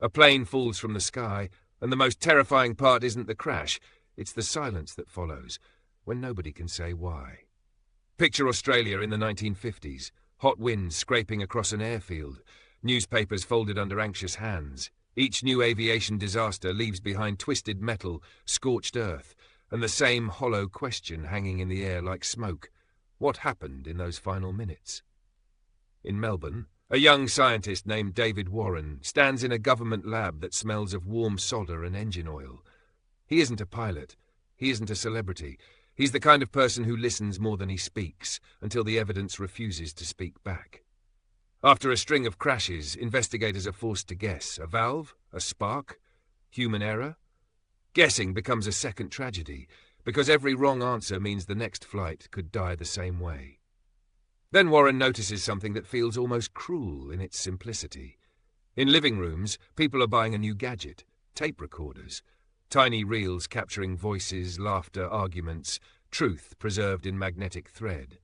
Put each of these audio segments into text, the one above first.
A plane falls from the sky, and the most terrifying part isn't the crash, it's the silence that follows, when nobody can say why. Picture Australia in the 1950s, hot winds scraping across an airfield, newspapers folded under anxious hands. Each new aviation disaster leaves behind twisted metal, scorched earth, and the same hollow question hanging in the air like smoke. What happened in those final minutes? In Melbourne, a young scientist named David Warren stands in a government lab that smells of warm solder and engine oil. He isn't a pilot. He isn't a celebrity. He's the kind of person who listens more than he speaks, until the evidence refuses to speak back. After a string of crashes, investigators are forced to guess. A valve? A spark? Human error? Guessing becomes a second tragedy, because every wrong answer means the next flight could die the same way. Then Warren notices something that feels almost cruel in its simplicity. In living rooms, people are buying a new gadget, tape recorders, tiny reels capturing voices, laughter, arguments, truth preserved in magnetic thread.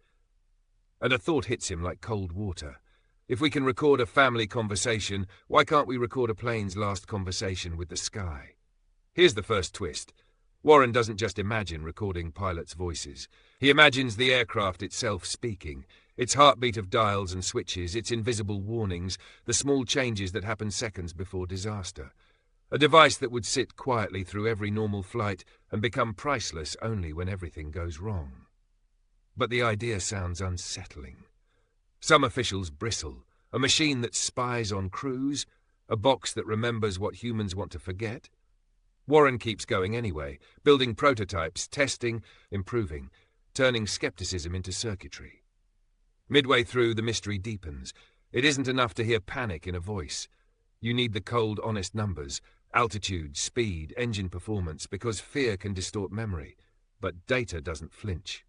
And a thought hits him like cold water. If we can record a family conversation, why can't we record a plane's last conversation with the sky? Here's the first twist. Warren doesn't just imagine recording pilots' voices. He imagines the aircraft itself speaking, its heartbeat of dials and switches, its invisible warnings, the small changes that happen seconds before disaster. A device that would sit quietly through every normal flight and become priceless only when everything goes wrong. But the idea sounds unsettling. Some officials bristle. A machine that spies on crews? A box that remembers what humans want to forget? Warren keeps going anyway, building prototypes, testing, improving, turning skepticism into circuitry. Midway through, the mystery deepens. It isn't enough to hear panic in a voice. You need the cold, honest numbers, altitude, speed, engine performance, because fear can distort memory, but data doesn't flinch.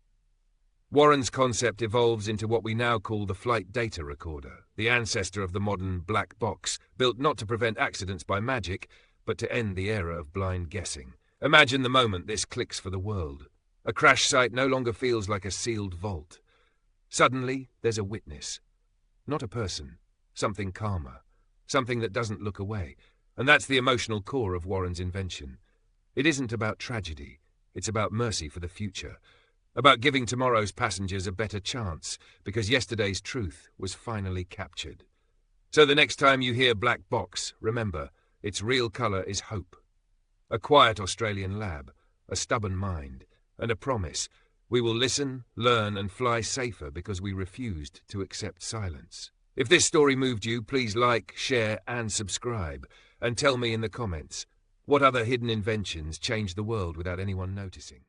Warren's concept evolves into what we now call the flight data recorder, the ancestor of the modern black box, built not to prevent accidents by magic, but to end the era of blind guessing. Imagine the moment this clicks for the world. A crash site no longer feels like a sealed vault. Suddenly, there's a witness. Not a person, something calmer, something that doesn't look away. And that's the emotional core of Warren's invention. It isn't about tragedy, it's about mercy for the future, about giving tomorrow's passengers a better chance, because yesterday's truth was finally captured. So the next time you hear black box, remember, its real colour is hope. A quiet Australian lab, a stubborn mind, and a promise. We will listen, learn, and fly safer because we refused to accept silence. If this story moved you, please like, share, and subscribe. And tell me in the comments, what other hidden inventions changed the world without anyone noticing?